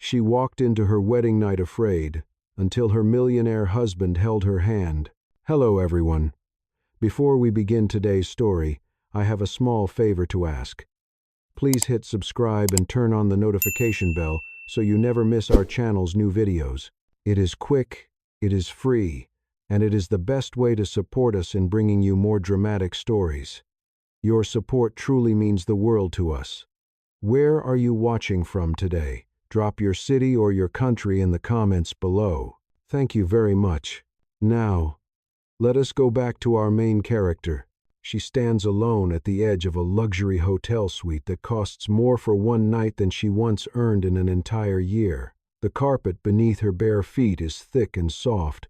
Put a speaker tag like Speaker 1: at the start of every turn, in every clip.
Speaker 1: She walked into her wedding night afraid, until her millionaire husband held her hand. Hello, everyone. Before we begin today's story, I have a small favor to ask. Please hit subscribe and turn on the notification bell so you never miss our channel's new videos. It is quick, it is free, and it is the best way to support us in bringing you more dramatic stories. Your support truly means the world to us. Where are you watching from today? Drop your city or your country in the comments below. Thank you very much. Now, let us go back to our main character. She stands alone at the edge of a luxury hotel suite that costs more for one night than she once earned in an entire year. The carpet beneath her bare feet is thick and soft,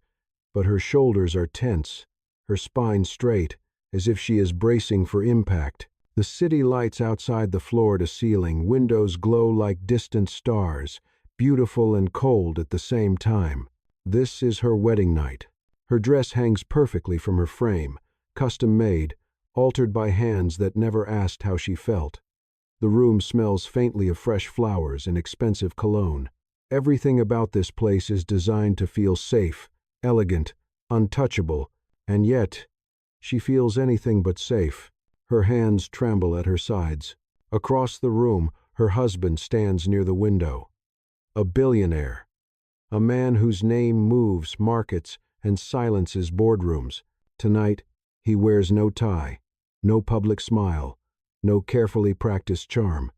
Speaker 1: but her shoulders are tense, her spine straight, as if she is bracing for impact. The city lights outside the floor-to-ceiling windows glow like distant stars, beautiful and cold at the same time. This is her wedding night. Her dress hangs perfectly from her frame, custom-made, altered by hands that never asked how she felt. The room smells faintly of fresh flowers and expensive cologne. Everything about this place is designed to feel safe, elegant, untouchable, and yet, she feels anything but safe. Her hands tremble at her sides. Across the room, her husband stands near the window. A billionaire. A man whose name moves markets and silences boardrooms. Tonight, he wears no tie, no public smile, no carefully practiced charm.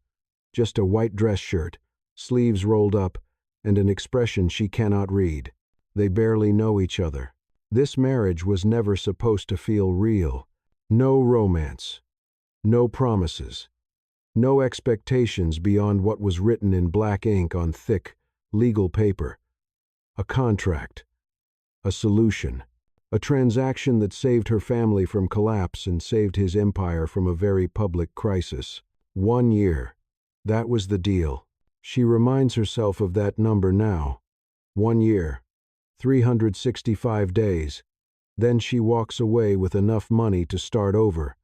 Speaker 1: Just a white dress shirt, sleeves rolled up, and an expression she cannot read. They barely know each other. This marriage was never supposed to feel real. No romance, no promises, no expectations beyond what was written in black ink on thick, legal paper. A contract, a solution, a transaction that saved her family from collapse and saved his empire from a very public crisis. 1 year. That was the deal. She reminds herself of that number now. 1 year. 365 days. Then she walks away with enough money to start over,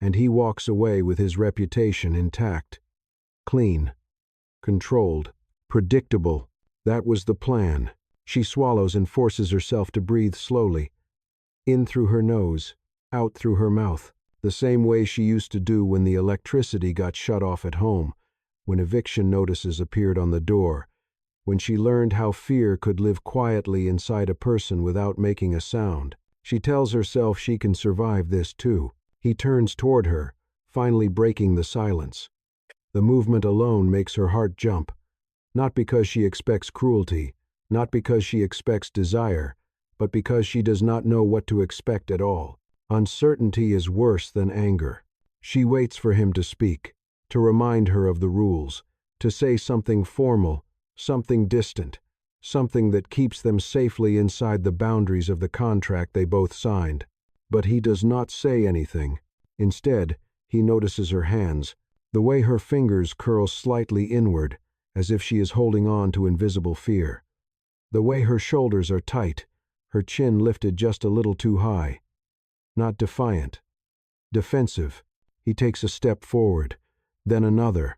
Speaker 1: and he walks away with his reputation intact. Clean, controlled, predictable. That was the plan. She swallows and forces herself to breathe slowly. In through her nose, out through her mouth, the same way she used to do when the electricity got shut off at home, when eviction notices appeared on the door, when she learned how fear could live quietly inside a person without making a sound. She tells herself she can survive this too. He turns toward her, finally breaking the silence. The movement alone makes her heart jump, not because she expects cruelty, not because she expects desire, but because she does not know what to expect at all. Uncertainty is worse than anger. She waits for him to speak, to remind her of the rules, to say something formal, something distant, something that keeps them safely inside the boundaries of the contract they both signed. But he does not say anything. Instead, he notices her hands, the way her fingers curl slightly inward, as if she is holding on to invisible fear. The way her shoulders are tight, her chin lifted just a little too high. Not defiant, defensive. He takes a step forward, then another.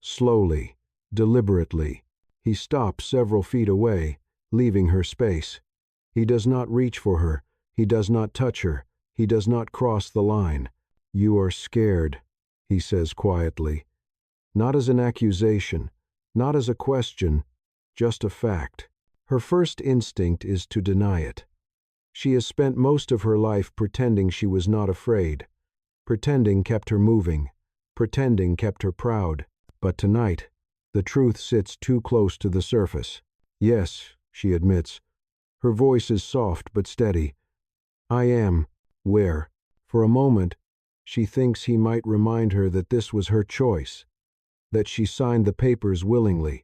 Speaker 1: Slowly, deliberately. He stops several feet away, leaving her space. He does not reach for her. He does not touch her. He does not cross the line. "You are scared," he says quietly. Not as an accusation, not as a question, just a fact. Her first instinct is to deny it. She has spent most of her life pretending she was not afraid. Pretending kept her moving. Pretending kept her proud. But tonight, the truth sits too close to the surface. "Yes," she admits. Her voice is soft but steady. "I am." Where? For a moment, she thinks he might remind her that this was her choice, that she signed the papers willingly.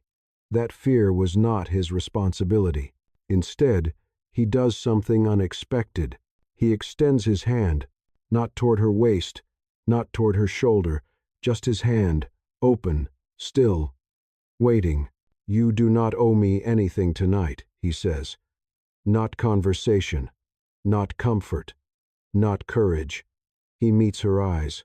Speaker 1: That fear was not his responsibility. Instead, he does something unexpected. He extends his hand, not toward her waist, not toward her shoulder, just his hand, open, still, waiting. "You do not owe me anything tonight," he says. Not conversation, not comfort, not courage. He meets her eyes.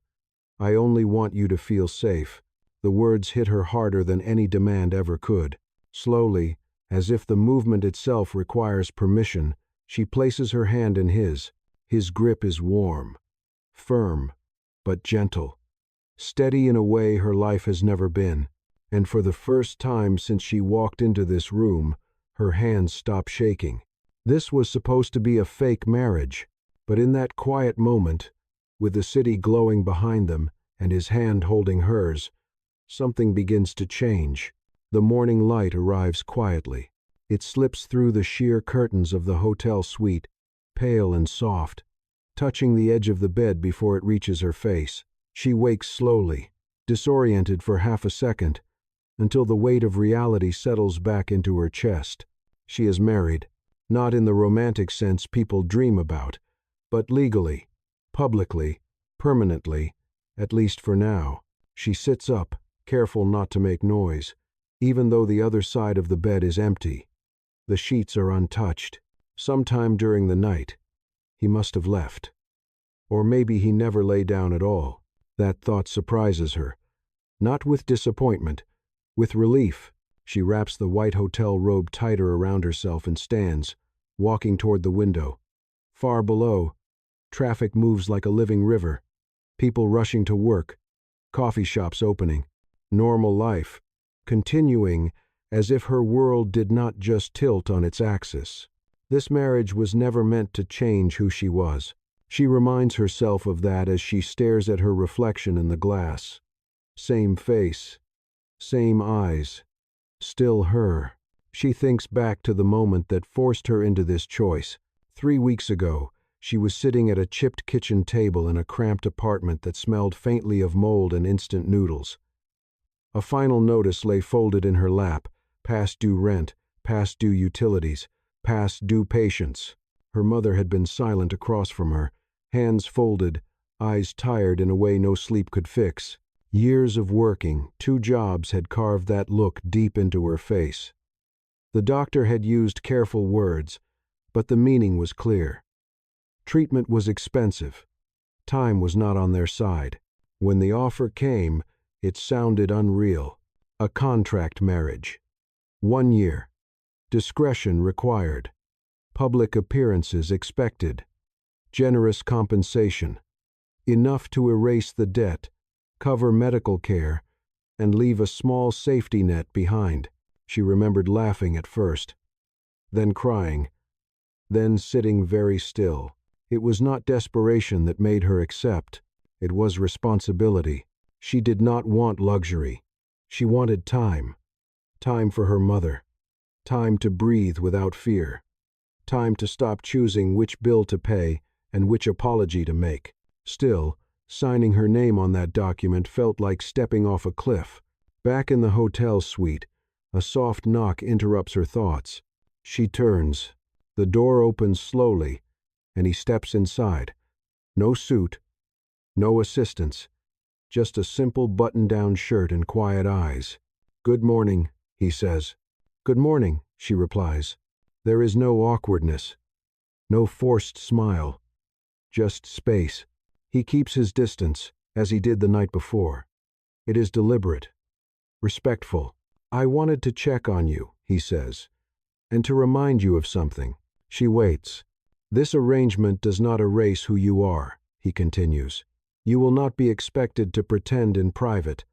Speaker 1: "I only want you to feel safe." The words hit her harder than any demand ever could. Slowly, as if the movement itself requires permission, she places her hand in his. His grip is warm, firm, but gentle, steady in a way her life has never been. And for the first time since she walked into this room, her hands stop shaking. This was supposed to be a fake marriage, but in that quiet moment, with the city glowing behind them and his hand holding hers, something begins to change. The morning light arrives quietly. It slips through the sheer curtains of the hotel suite, pale and soft, touching the edge of the bed before it reaches her face. She wakes slowly, disoriented for half a second, until the weight of reality settles back into her chest. She is married, not in the romantic sense people dream about, but legally, publicly, permanently, at least for now. She sits up, careful not to make noise, even though the other side of the bed is empty. The sheets are untouched. Sometime during the night, he must have left. Or maybe he never lay down at all. That thought surprises her. Not with disappointment, with relief. She wraps the white hotel robe tighter around herself and stands, walking toward the window. Far below, traffic moves like a living river. People rushing to work, coffee shops opening, normal life, continuing as if her world did not just tilt on its axis. This marriage was never meant to change who she was. She reminds herself of that as she stares at her reflection in the glass. Same face, same eyes, still her. She thinks back to the moment that forced her into this choice. 3 weeks ago, she was sitting at a chipped kitchen table in a cramped apartment that smelled faintly of mold and instant noodles. A final notice lay folded in her lap: past due rent, past due utilities, past due patience. Her mother had been silent across from her, hands folded, eyes tired in a way no sleep could fix. Years of working, 2 jobs had carved that look deep into her face. The doctor had used careful words, but the meaning was clear. Treatment was expensive. Time was not on their side. When the offer came, it sounded unreal. A contract marriage. 1 year. Discretion required. Public appearances expected. Generous compensation. Enough to erase the debt, cover medical care, and leave a small safety net behind. She remembered laughing at first, then crying, then sitting very still. It was not desperation that made her accept. It was responsibility. She did not want luxury. She wanted time. Time for her mother. Time to breathe without fear. Time to stop choosing which bill to pay and which apology to make. Still, signing her name on that document felt like stepping off a cliff. Back in the hotel suite, a soft knock interrupts her thoughts. She turns. The door opens slowly, and he steps inside. No suit, no assistance, just a simple button-down shirt and quiet eyes. "Good morning," he says. "Good morning," she replies. There is no awkwardness, no forced smile, just space. He keeps his distance, as he did the night before. It is deliberate, respectful. "I wanted to check on you," he says, "and to remind you of something." She waits. "This arrangement does not erase who you are," he continues. "You will not be expected to pretend in private,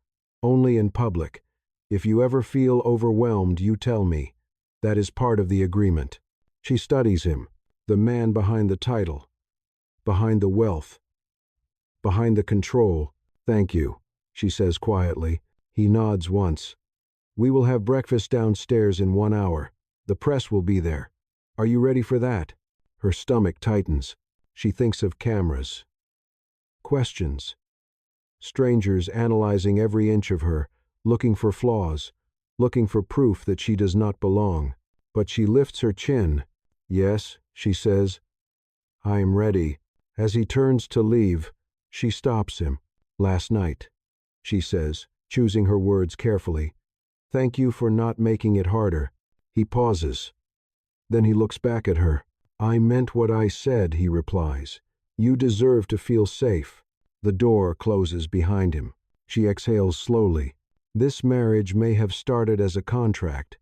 Speaker 1: only in public. If you ever feel overwhelmed, you tell me. That is part of the agreement." She studies him, the man behind the title, behind the wealth, behind the control. "Thank you," she says quietly. He nods once. "We will have breakfast downstairs in 1 hour. The press will be there. Are you ready for that?" Her stomach tightens. She thinks of cameras. Questions. Strangers analyzing every inch of her, looking for flaws, looking for proof that she does not belong. But she lifts her chin. "Yes," she says. "I am ready." As he turns to leave, she stops him. "Last night," she says, choosing her words carefully. "Thank you for not making it harder." He pauses. Then he looks back at her. "I meant what I said," he replies. "You deserve to feel safe." The door closes behind him. She exhales slowly. This marriage may have started as a contract,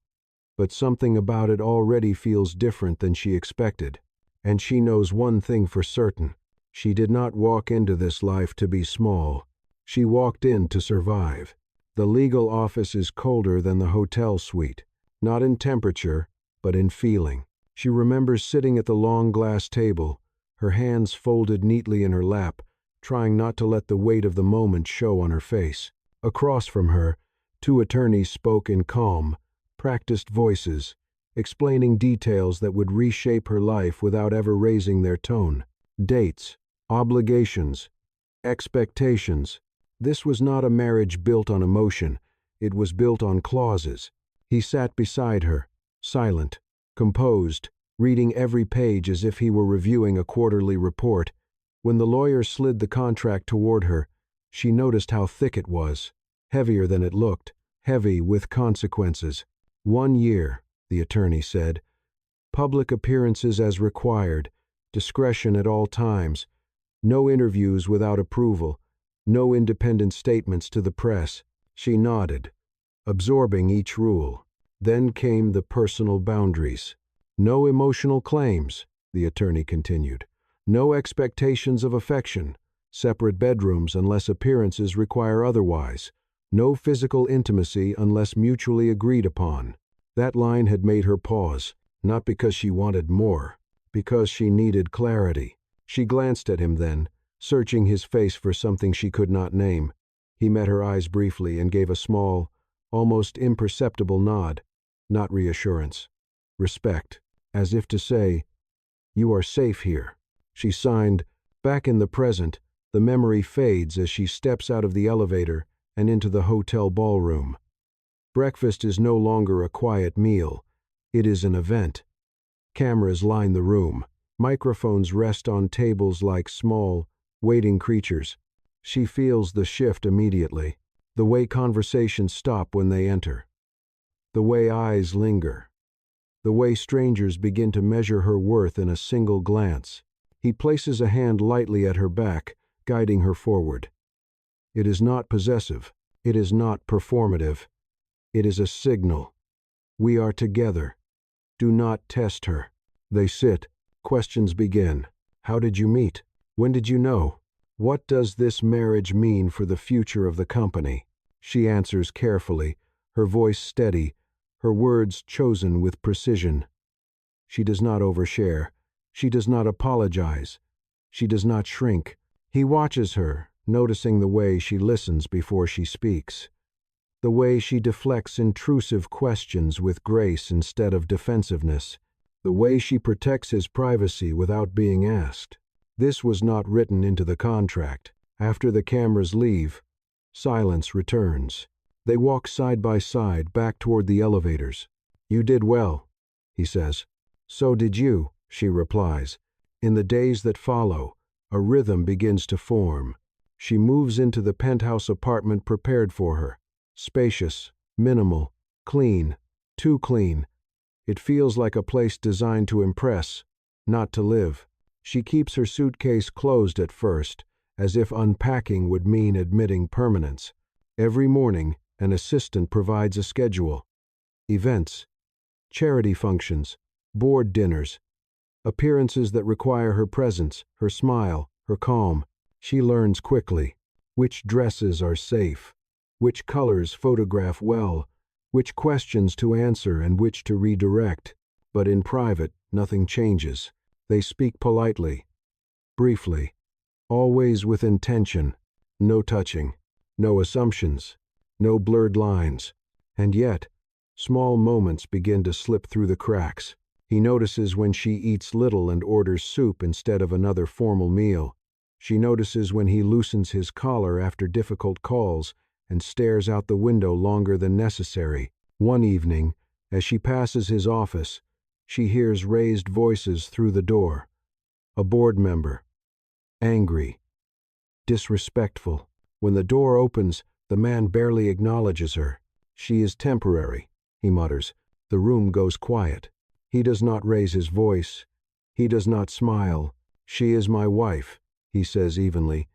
Speaker 1: but something about it already feels different than she expected. And she knows one thing for certain. She did not walk into this life to be small. She walked in to survive. The legal office is colder than the hotel suite, not in temperature, but in feeling. She remembers sitting at the long glass table, her hands folded neatly in her lap, trying not to let the weight of the moment show on her face. Across from her, two attorneys spoke in calm, practiced voices, explaining details that would reshape her life without ever raising their tone. Dates, obligations, expectations. This was not a marriage built on emotion, it was built on clauses. He sat beside her, silent, composed, reading every page as if he were reviewing a quarterly report. When the lawyer slid the contract toward her, she noticed how thick it was, heavier than it looked, heavy with consequences. 1 year, the attorney said. Public appearances as required, discretion at all times, no interviews without approval, no independent statements to the press. She nodded, absorbing each rule. Then came the personal boundaries. No emotional claims, the attorney continued. No expectations of affection, separate bedrooms unless appearances require otherwise. No physical intimacy unless mutually agreed upon. That line had made her pause, not because she wanted more, because she needed clarity. She glanced at him then, searching his face for something she could not name. He met her eyes briefly and gave a small, almost imperceptible nod, not reassurance, respect, as if to say, "You are safe here." She signed, back in the present. The memory fades as she steps out of the elevator and into the hotel ballroom. Breakfast is no longer a quiet meal. It is an event. Cameras line the room. Microphones rest on tables like small, waiting creatures. She feels the shift immediately. The way conversations stop when they enter. The way eyes linger. The way strangers begin to measure her worth in a single glance. He places a hand lightly at her back, guiding her forward. It is not possessive. It is not performative. It is a signal. We are together. Do not test her. They sit. Questions begin. How did you meet? When did you know? What does this marriage mean for the future of the company? She answers carefully, her voice steady, her words chosen with precision. She does not overshare. She does not apologize. She does not shrink. He watches her, noticing the way she listens before she speaks. The way she deflects intrusive questions with grace instead of defensiveness. The way she protects his privacy without being asked. This was not written into the contract. After the cameras leave, silence returns. They walk side by side back toward the elevators. "You did well," he says. "So did you," she replies. In the days that follow, a rhythm begins to form. She moves into the penthouse apartment prepared for her. Spacious, minimal, clean, too clean. It feels like a place designed to impress, not to live. She keeps her suitcase closed at first, as if unpacking would mean admitting permanence. Every morning, an assistant provides a schedule. Events, charity functions, board dinners, appearances that require her presence, her smile, her calm. She learns quickly which dresses are safe, which colors photograph well, which questions to answer and which to redirect. But in private, nothing changes. They speak politely, briefly, always with intention. No touching, no assumptions, no blurred lines. And yet, small moments begin to slip through the cracks. He notices when she eats little and orders soup instead of another formal meal. She notices when he loosens his collar after difficult calls and stares out the window longer than necessary. One evening, as she passes his office, she hears raised voices through the door. A board member. Angry. Disrespectful. When the door opens, the man barely acknowledges her. "She is temporary," he mutters. The room goes quiet. He does not raise his voice. He does not smile. "She is my wife," he says evenly,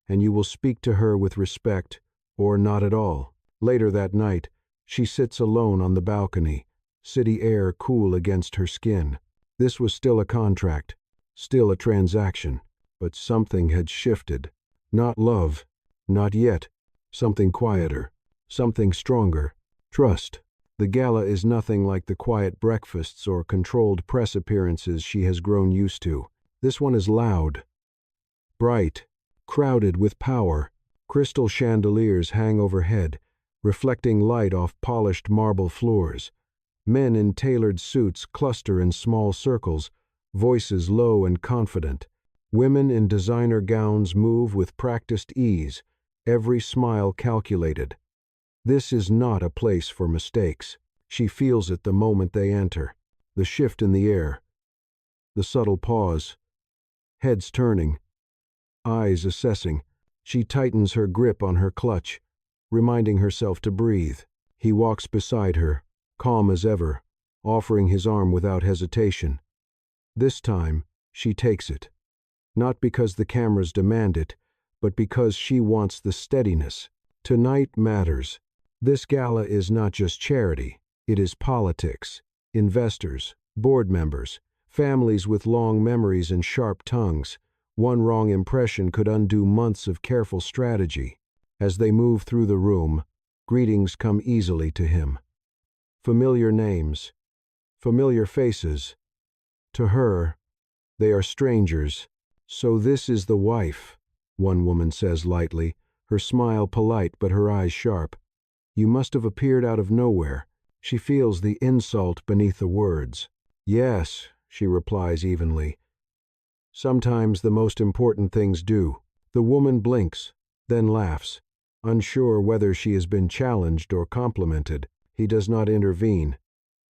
Speaker 1: "and you will speak to her with respect, or not at all." Later that night, she sits alone on the balcony, city air cool against her skin. This was still a contract, still a transaction, but something had shifted. Not love, not yet. Something quieter, something stronger. Trust. The gala is nothing like the quiet breakfasts or controlled press appearances she has grown used to. This one is loud, bright, crowded with power. Crystal chandeliers hang overhead, reflecting light off polished marble floors. Men in tailored suits cluster in small circles, voices low and confident. Women in designer gowns move with practiced ease, every smile calculated. This is not a place for mistakes. She feels it the moment they enter. The shift in the air, the subtle pause, heads turning, eyes assessing. She tightens her grip on her clutch, reminding herself to breathe. He walks beside her, calm as ever, offering his arm without hesitation. This time, she takes it. Not because the cameras demand it, but because she wants the steadiness. Tonight matters. This gala is not just charity, it is politics. Investors, board members, families with long memories and sharp tongues. One wrong impression could undo months of careful strategy. As they move through the room, greetings come easily to him. Familiar names, familiar faces. To her, they are strangers. So this is the wife, one woman says lightly, her smile polite but her eyes sharp. You must have appeared out of nowhere. She feels the insult beneath the words. Yes, she replies evenly. Sometimes the most important things do. The woman blinks, then laughs. Unsure whether she has been challenged or complimented, he does not intervene.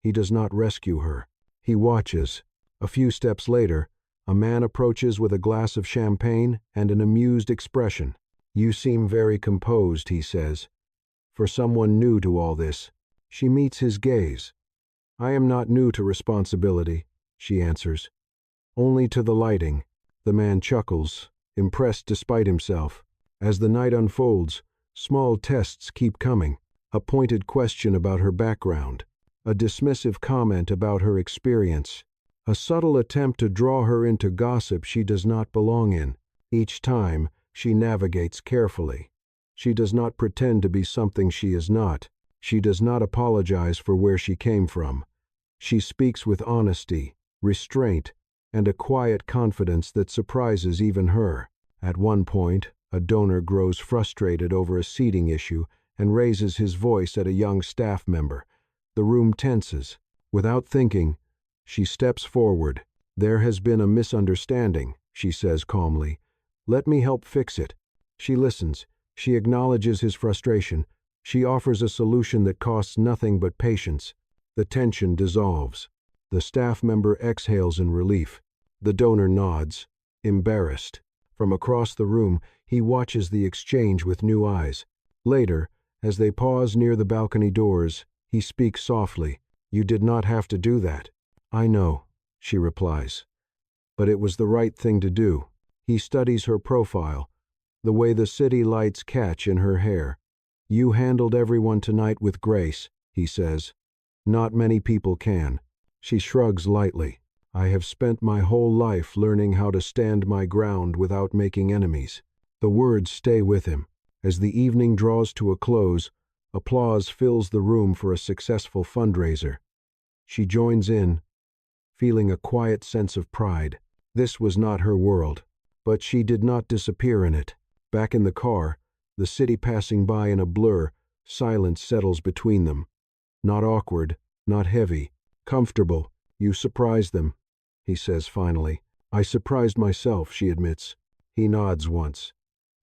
Speaker 1: He does not rescue her. He watches. A few steps later, a man approaches with a glass of champagne and an amused expression. You seem very composed, he says. For someone new to all this, she meets his gaze. I am not new to responsibility, she answers. Only to the lighting. The man chuckles, impressed despite himself. As the night unfolds, small tests keep coming. A pointed question about her background, a dismissive comment about her experience, a subtle attempt to draw her into gossip she does not belong in. Each time, she navigates carefully. She does not pretend to be something she is not. She does not apologize for where she came from. She speaks with honesty, restraint, and a quiet confidence that surprises even her. At one point, a donor grows frustrated over a seating issue and raises his voice at a young staff member. The room tenses. Without thinking, she steps forward. There has been a misunderstanding, she says calmly. Let me help fix it. She listens. She acknowledges his frustration. She offers a solution that costs nothing but patience. The tension dissolves. The staff member exhales in relief. The donor nods, embarrassed. From across the room, he watches the exchange with new eyes. Later, as they pause near the balcony doors, he speaks softly. You did not have to do that. I know, she replies. But it was the right thing to do. He studies her profile, the way the city lights catch in her hair. You handled everyone tonight with grace, he says. Not many people can. She shrugs lightly. I have spent my whole life learning how to stand my ground without making enemies. The words stay with him. As the evening draws to a close, applause fills the room for a successful fundraiser. She joins in, feeling a quiet sense of pride. This was not her world, but she did not disappear in it. Back in the car, the city passing by in a blur, silence settles between them. Not awkward, not heavy, comfortable. You surprised them, he says finally. I surprised myself, she admits. He nods once.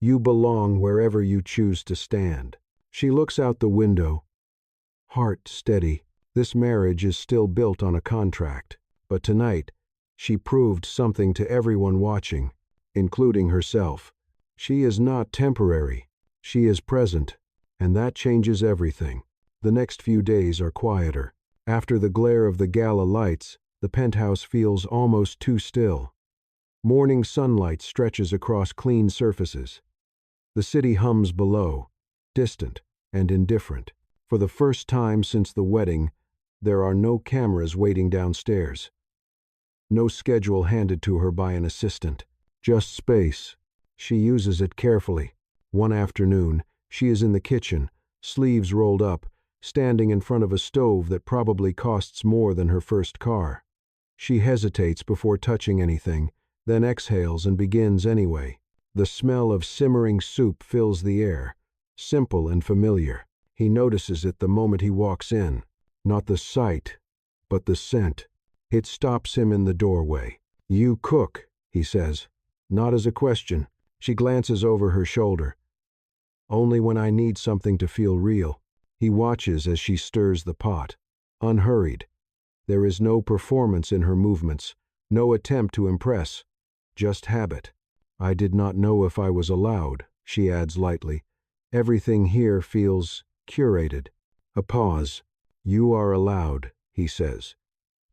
Speaker 1: You belong wherever you choose to stand. She looks out the window, heart steady. This marriage is still built on a contract. But tonight, she proved something to everyone watching, including herself. She is not temporary. She is present, and that changes everything. The next few days are quieter. After the glare of the gala lights, the penthouse feels almost too still. Morning sunlight stretches across clean surfaces. The city hums below, distant and indifferent. For the first time since the wedding, There are no cameras waiting downstairs. No schedule handed to her by an assistant. Just space. She uses it carefully. One afternoon, she is in the kitchen, sleeves rolled up, standing in front of a stove that probably costs more than her first car. She hesitates before touching anything, then exhales and begins anyway. The smell of simmering soup fills the air, simple and familiar. He notices it the moment he walks in. Not the sight, but the scent. It stops him in the doorway. "You cook," he says. Not as a question. She glances over her shoulder. "Only when I need something to feel real." He watches as she stirs the pot. Unhurried. There is no performance in her movements, no attempt to impress. Just habit. "I did not know if I was allowed," she adds lightly. "Everything here feels curated." A pause. "You are allowed," he says.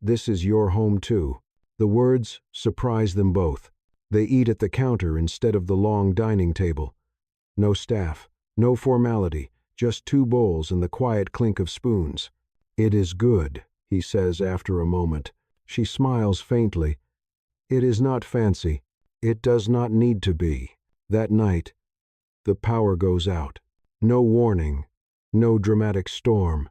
Speaker 1: "This is your home too." The words surprise them both. They eat at the counter instead of the long dining table. No staff, no formality, just two bowls and the quiet clink of spoons. "It is good," he says after a moment. She smiles faintly. "It is not fancy. It does not need to be." That night, the power goes out. No warning, no dramatic storm.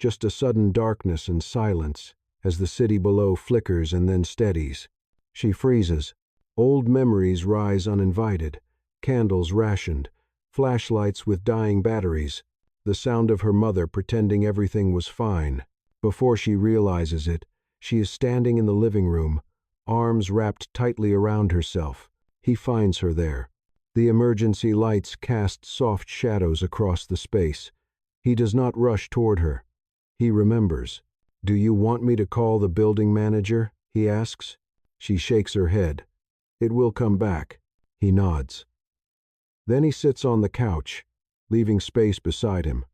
Speaker 1: Just a sudden darkness and silence as the city below flickers and then steadies. She freezes. Old memories rise uninvited, candles rationed, flashlights with dying batteries, the sound of her mother pretending everything was fine. Before she realizes it, she is standing in the living room, arms wrapped tightly around herself. He finds her there. The emergency lights cast soft shadows across the space. He does not rush toward her. He remembers. "Do you want me to call the building manager?" he asks. She shakes her head. "It will come back." He nods. Then he sits on the couch, leaving space beside him.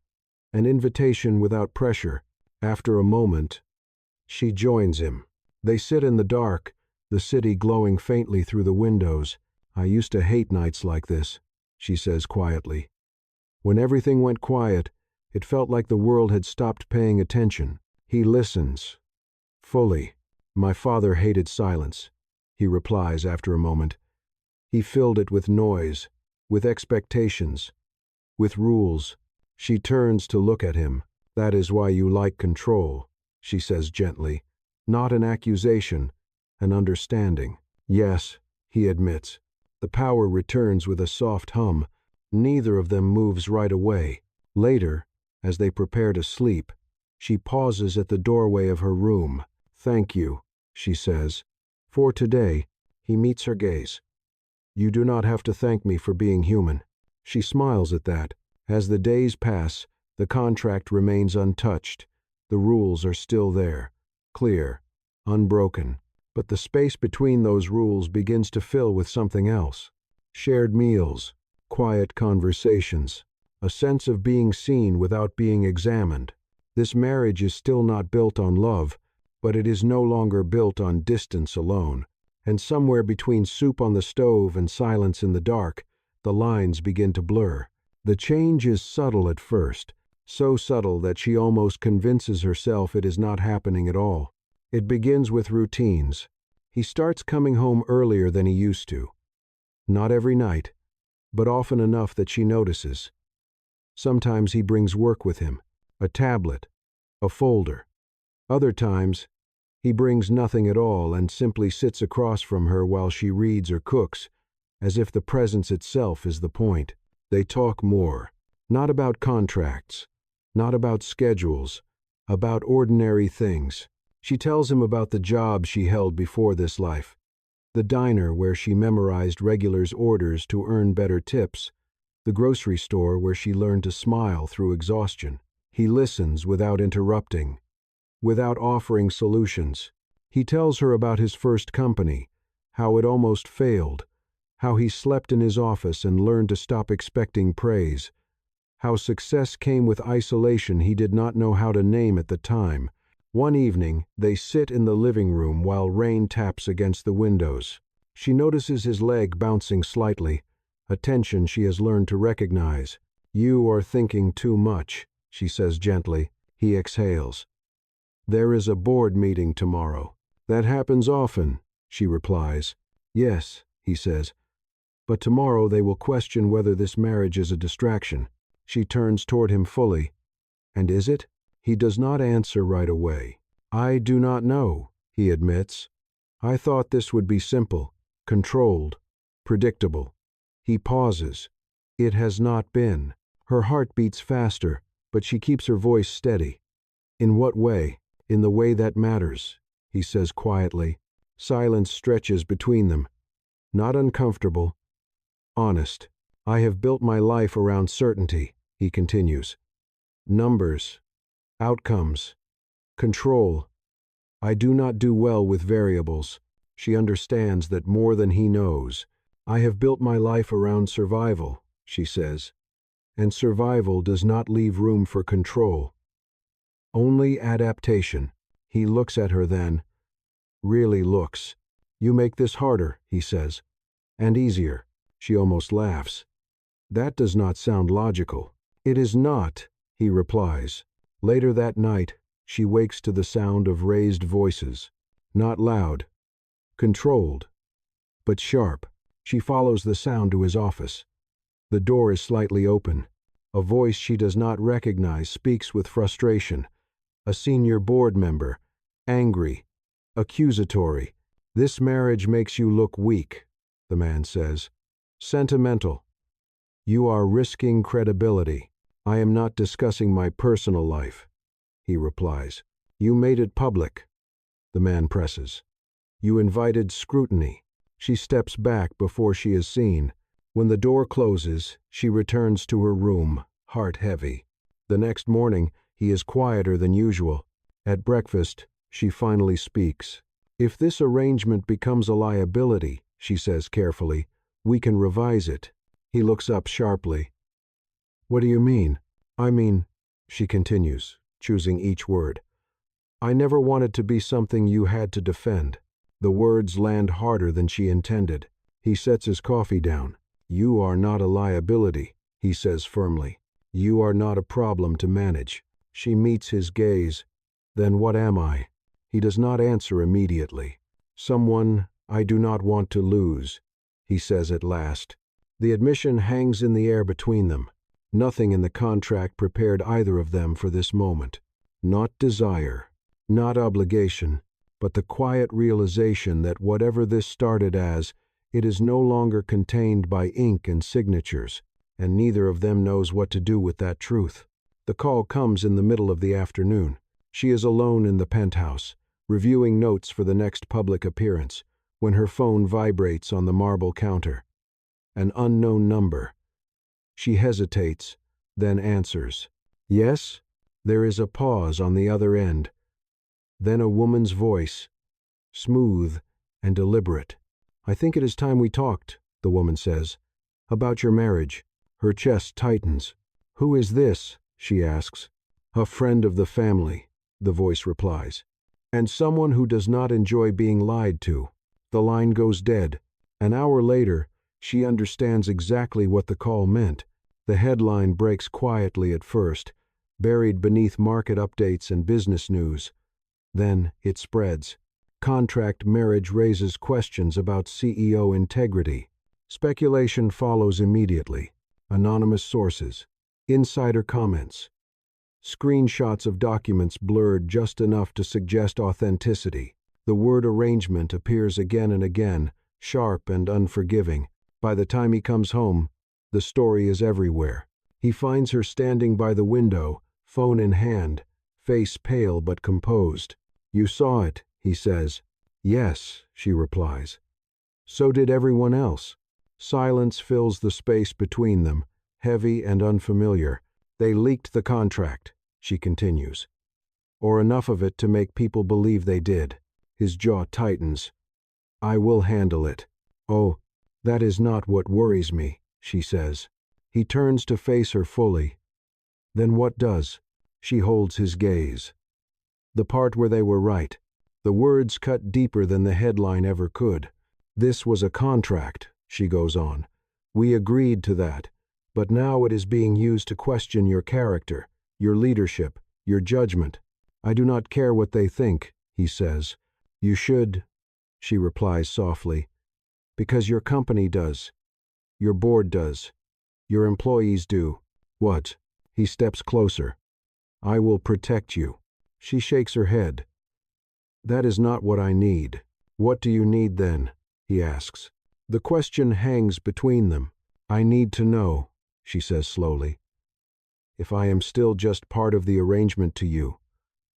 Speaker 1: An invitation without pressure. After a moment, she joins him. They sit in the dark, the city glowing faintly through the windows. "I used to hate nights like this," she says quietly. When everything went quiet, it felt like the world had stopped paying attention. He listens. Fully. "My father hated silence," he replies after a moment. "He filled it with noise, with expectations, with rules." She turns to look at him. "That is why you like control," she says gently. Not an accusation, an understanding. "Yes," he admits. The power returns with a soft hum. Neither of them moves right away. Later, as they prepare to sleep, she pauses at the doorway of her room. "Thank you," she says. "For today." He meets her gaze. "You do not have to thank me for being human." She smiles at that. As the days pass, the contract remains untouched. The rules are still there, clear, unbroken. But the space between those rules begins to fill with something else. Shared meals, quiet conversations, a sense of being seen without being examined. This marriage is still not built on love, but it is no longer built on distance alone. And somewhere between soup on the stove and silence in the dark, the lines begin to blur. The change is subtle at first, so subtle that she almost convinces herself it is not happening at all. It begins with routines. He starts coming home earlier than he used to. Not every night, but often enough that she notices. Sometimes he brings work with him, a tablet, a folder. Other times, he brings nothing at all and simply sits across from her while she reads or cooks, as if the presence itself is the point. They talk more, not about contracts, not about schedules, about ordinary things. She tells him about the job she held before this life, the diner where she memorized regulars' orders to earn better tips, the grocery store where she learned to smile through exhaustion. He listens without interrupting, without offering solutions. He tells her about his first company, how it almost failed, how he slept in his office and learned to stop expecting praise, how success came with isolation he did not know how to name at the time. One evening, they sit in the living room while rain taps against the windows. She notices his leg bouncing slightly, a tension she has learned to recognize. "You are thinking too much," she says gently. He exhales. There is a board meeting tomorrow. That happens often, she replies. Yes, he says. But tomorrow they will question whether this marriage is a distraction. She turns toward him fully. And is it? He does not answer right away. I do not know, he admits. I thought this would be simple, controlled, predictable. He pauses. It has not been. Her heart beats faster, but she keeps her voice steady. In what way? In the way that matters, he says quietly. Silence stretches between them. Not uncomfortable. Honest. I have built my life around certainty, he continues. Numbers. Outcomes. Control. I do not do well with variables. She understands that more than he knows. I have built my life around survival, she says. And survival does not leave room for control. Only adaptation. He looks at her then. Really looks. You make this harder, he says. And easier. She almost laughs. That does not sound logical. It is not, he replies. Later that night, she wakes to the sound of raised voices. Not loud. Controlled. But sharp. She follows the sound to his office. The door is slightly open. A voice she does not recognize speaks with frustration. A senior board member. Angry. Accusatory. This marriage makes you look weak, the man says. Sentimental. You are risking credibility. I am not discussing my personal life, he replies. You made it public, the man presses. You invited scrutiny. She steps back before she is seen. When the door closes, she returns to her room, heart heavy. The next morning, he is quieter than usual. At breakfast, she finally speaks. If this arrangement becomes a liability, she says carefully, we can revise it. He looks up sharply. What do you mean? I mean, she continues, choosing each word. I never wanted to be something you had to defend. The words land harder than she intended. He sets his coffee down. You are not a liability, he says firmly. You are not a problem to manage. She meets his gaze. Then what am I? He does not answer immediately. Someone I do not want to lose, he says at last. The admission hangs in the air between them. Nothing in the contract prepared either of them for this moment. Not desire, not obligation, but the quiet realization that whatever this started as, it is no longer contained by ink and signatures, and neither of them knows what to do with that truth. The call comes in the middle of the afternoon. She is alone in the penthouse, reviewing notes for the next public appearance, when her phone vibrates on the marble counter. An unknown number. She hesitates, then answers. Yes? There is a pause on the other end. Then a woman's voice, smooth and deliberate. I think it is time we talked, the woman says. About your marriage. Her chest tightens. Who is this? She asks. A friend of the family, the voice replies. And someone who does not enjoy being lied to. The line goes dead. An hour later, she understands exactly what the call meant. The headline breaks quietly at first, buried beneath market updates and business news. Then it spreads. Contract marriage raises questions about CEO integrity. Speculation follows immediately. Anonymous sources. Insider comments. Screenshots of documents blurred just enough to suggest authenticity. The word arrangement appears again and again, sharp and unforgiving. By the time he comes home, the story is everywhere. He finds her standing by the window, phone in hand, face pale but composed. You saw it, he says. Yes, she replies. So did everyone else. Silence fills the space between them, heavy and unfamiliar. They leaked the contract, she continues. Or enough of it to make people believe they did. His jaw tightens. I will handle it. Oh, that is not what worries me, she says. He turns to face her fully. Then what does? She holds his gaze. The part where they were right. The words cut deeper than the headline ever could. This was a contract, she goes on. We agreed to that, but now it is being used to question your character, your leadership, your judgment. I do not care what they think, he says. You should, she replies softly, because your company does. Your board does. Your employees do. What? He steps closer. I will protect you. She shakes her head. That is not what I need. What do you need then? He asks. The question hangs between them. I need to know, she says slowly, if I am still just part of the arrangement to you,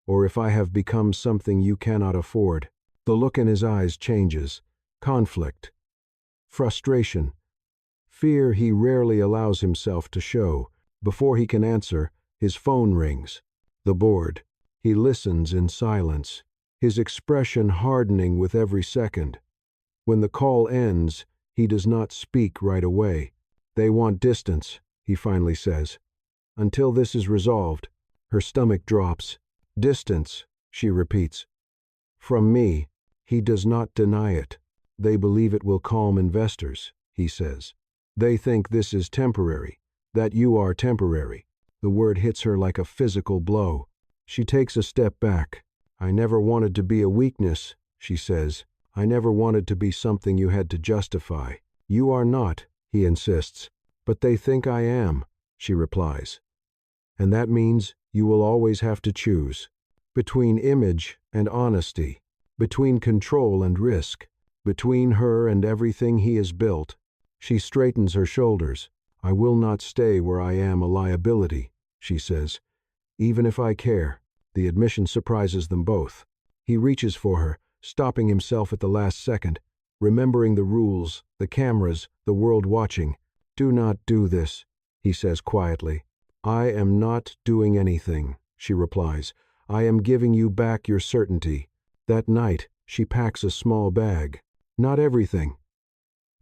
Speaker 1: or if I have become something you cannot afford. The look in his eyes changes. Conflict. Frustration. Fear he rarely allows himself to show. Before he can answer, his phone rings. The board. He listens in silence, his expression hardening with every second. When the call ends, he does not speak right away. They want distance, he finally says. Until this is resolved, her stomach drops. Distance, she repeats. From me, he does not deny it. They believe it will calm investors, he says. They think this is temporary, that you are temporary. The word hits her like a physical blow. She takes a step back. I never wanted to be a weakness, she says. I never wanted to be something you had to justify. You are not, he insists. But they think I am, she replies. And that means you will always have to choose. Between image and honesty. Between control and risk. Between her and everything he has built. She straightens her shoulders. I will not stay where I am a liability, she says. Even if I care. The admission surprises them both. He reaches for her, stopping himself at the last second, remembering the rules, the cameras, the world watching. Do not do this, he says quietly. I am not doing anything, she replies. I am giving you back your certainty. That night, she packs a small bag. Not everything.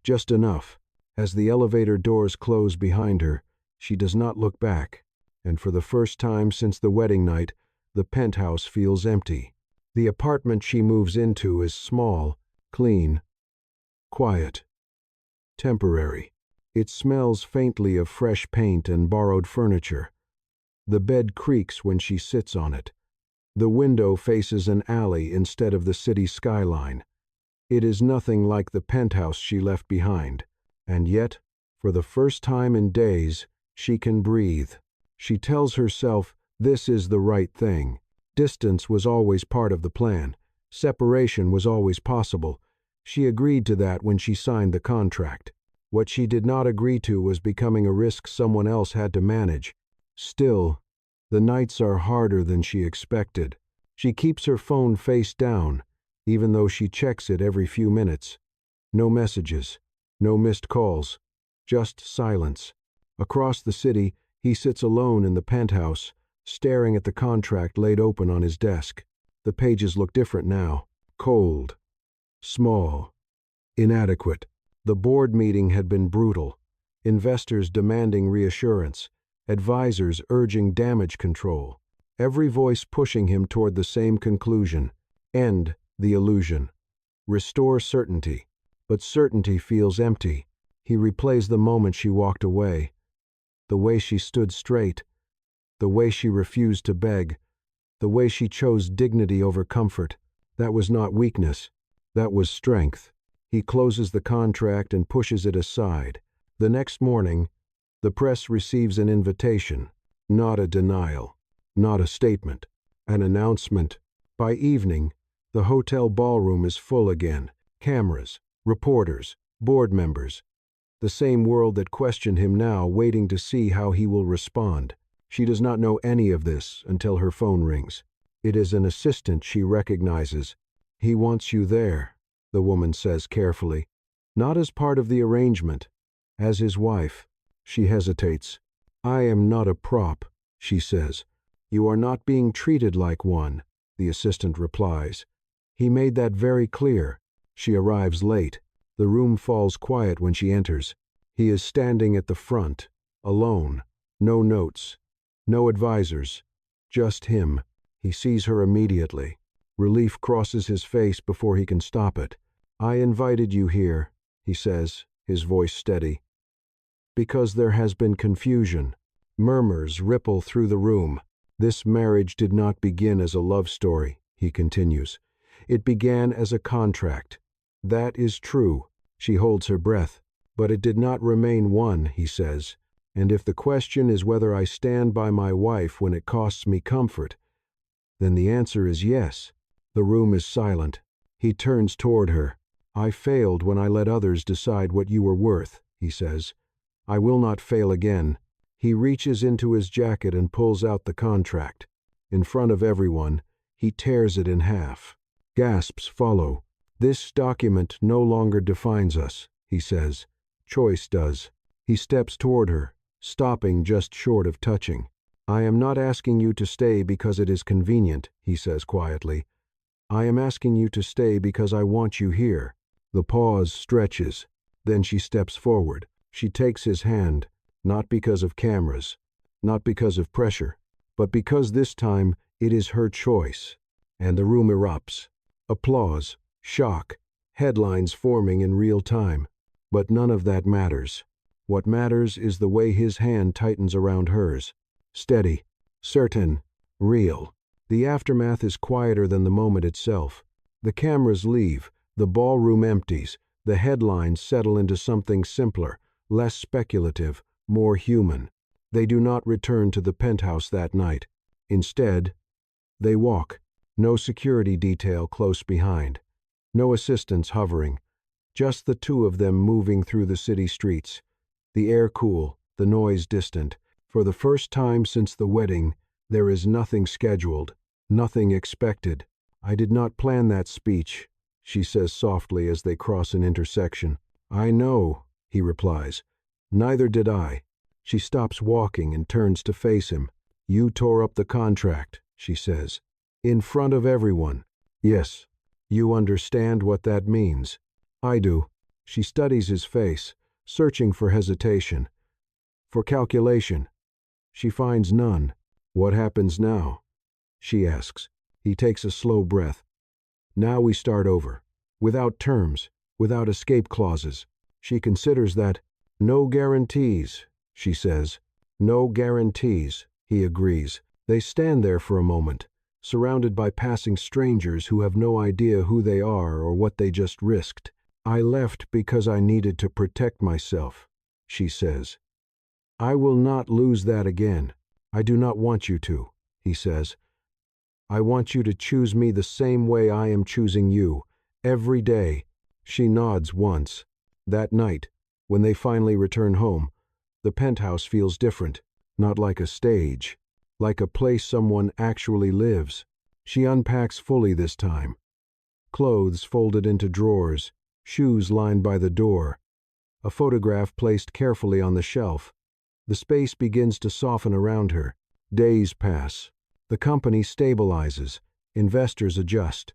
Speaker 1: Just enough. As the elevator doors close behind her, she does not look back, and for the first time since the wedding night, the penthouse feels empty. The apartment she moves into is small, clean, quiet, temporary. It smells faintly of fresh paint and borrowed furniture. The bed creaks when she sits on it. The window faces an alley instead of the city skyline. It is nothing like the penthouse she left behind. And yet, for the first time in days, she can breathe. She tells herself this is the right thing. Distance was always part of the plan. Separation was always possible. She agreed to that when she signed the contract. What she did not agree to was becoming a risk someone else had to manage. Still, the nights are harder than she expected. She keeps her phone face down, even though she checks it every few minutes. No messages. No missed calls, just silence. Across the city, he sits alone in the penthouse, staring at the contract laid open on his desk. The pages look different now. Cold. Small. Inadequate. The board meeting had been brutal. Investors demanding reassurance. Advisors urging damage control. Every voice pushing him toward the same conclusion. End the illusion. Restore certainty. But certainty feels empty. He replays the moment she walked away. The way she stood straight. The way she refused to beg. The way she chose dignity over comfort. That was not weakness. That was strength. He closes the contract and pushes it aside. The next morning, the press receives an invitation. Not a denial. Not a statement. An announcement. By evening, the hotel ballroom is full again. Cameras. Reporters, board members, the same world that questioned him now waiting to see how he will respond. She does not know any of this until her phone rings. It is an assistant she recognizes. He wants you there, the woman says carefully. Not as part of the arrangement, as his wife. She hesitates. I am not a prop, she says. You are not being treated like one, the assistant replies. He made that very clear. She arrives late. The room falls quiet when she enters. He is standing at the front, alone. No notes. No advisors. Just him. He sees her immediately. Relief crosses his face before he can stop it. I invited you here, he says, his voice steady. Because there has been confusion. Murmurs ripple through the room. This marriage did not begin as a love story, he continues. It began as a contract. That is true. She holds her breath. But it did not remain one, he says. And if the question is whether I stand by my wife when it costs me comfort, then the answer is yes. The room is silent. He turns toward her. I failed when I let others decide what you were worth, he says. I will not fail again. He reaches into his jacket and pulls out the contract. In front of everyone, he tears it in half. Gasps follow. This document no longer defines us, he says. Choice does. He steps toward her, stopping just short of touching. I am not asking you to stay because it is convenient, he says quietly. I am asking you to stay because I want you here. The pause stretches. Then she steps forward. She takes his hand, not because of cameras, not because of pressure, but because this time it is her choice. And the room erupts. Applause, shock, headlines forming in real time. But none of that matters. What matters is the way his hand tightens around hers. Steady, certain, real. The aftermath is quieter than the moment itself. The cameras leave, the ballroom empties, the headlines settle into something simpler, less speculative, more human. They do not return to the penthouse that night. Instead, they walk. No security detail close behind. No assistants hovering. Just the two of them moving through the city streets. The air cool, the noise distant. For the first time since the wedding, there is nothing scheduled, nothing expected. I did not plan that speech, she says softly as they cross an intersection. I know, he replies. Neither did I. She stops walking and turns to face him. You tore up the contract, she says. In front of everyone. Yes. You understand what that means. I do. She studies his face, searching for hesitation, for calculation. She finds none. What happens now? She asks. He takes a slow breath. Now we start over. Without terms, without escape clauses. She considers that. No guarantees, she says. No guarantees, he agrees. They stand there for a moment, surrounded by passing strangers who have no idea who they are or what they just risked. I left because I needed to protect myself, she says. I will not lose that again. I do not want you to, he says. I want you to choose me the same way I am choosing you, every day. She nods once. That night, when they finally return home, the penthouse feels different, not like a stage, like a place someone actually lives. She unpacks fully this time. Clothes folded into drawers, shoes lined by the door, a photograph placed carefully on the shelf. The space begins to soften around her. Days pass. The company stabilizes. Investors adjust.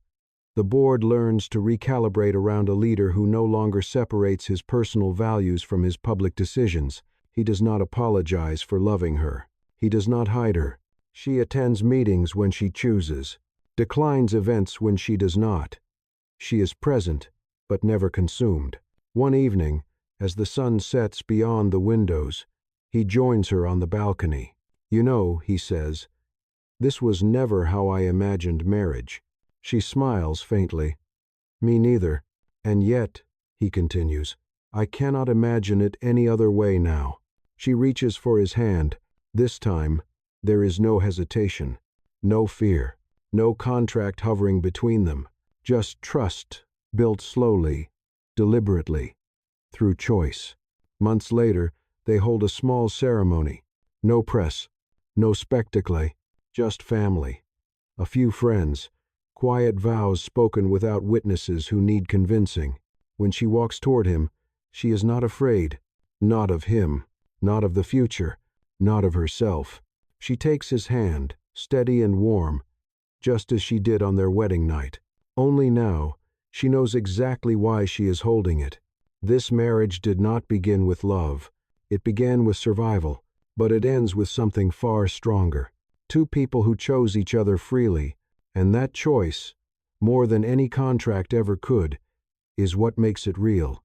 Speaker 1: The board learns to recalibrate around a leader who no longer separates his personal values from his public decisions. He does not apologize for loving her. He does not hide her. She attends meetings when she chooses, declines events when she does not. She is present, but never consumed. One evening, as the sun sets beyond the windows, he joins her on the balcony. You know, he says, this was never how I imagined marriage. She smiles faintly. Me neither. And yet, he continues, I cannot imagine it any other way now. She reaches for his hand. This time, there is no hesitation, no fear, no contract hovering between them, just trust, built slowly, deliberately, through choice. Months later, they hold a small ceremony. No press, no spectacle, just family. A few friends, quiet vows spoken without witnesses who need convincing. When she walks toward him, she is not afraid, not of him, not of the future, not of herself. She takes his hand, steady and warm, just as she did on their wedding night. Only now, she knows exactly why she is holding it. This marriage did not begin with love. It began with survival, but it ends with something far stronger. Two people who chose each other freely, and that choice, more than any contract ever could, is what makes it real.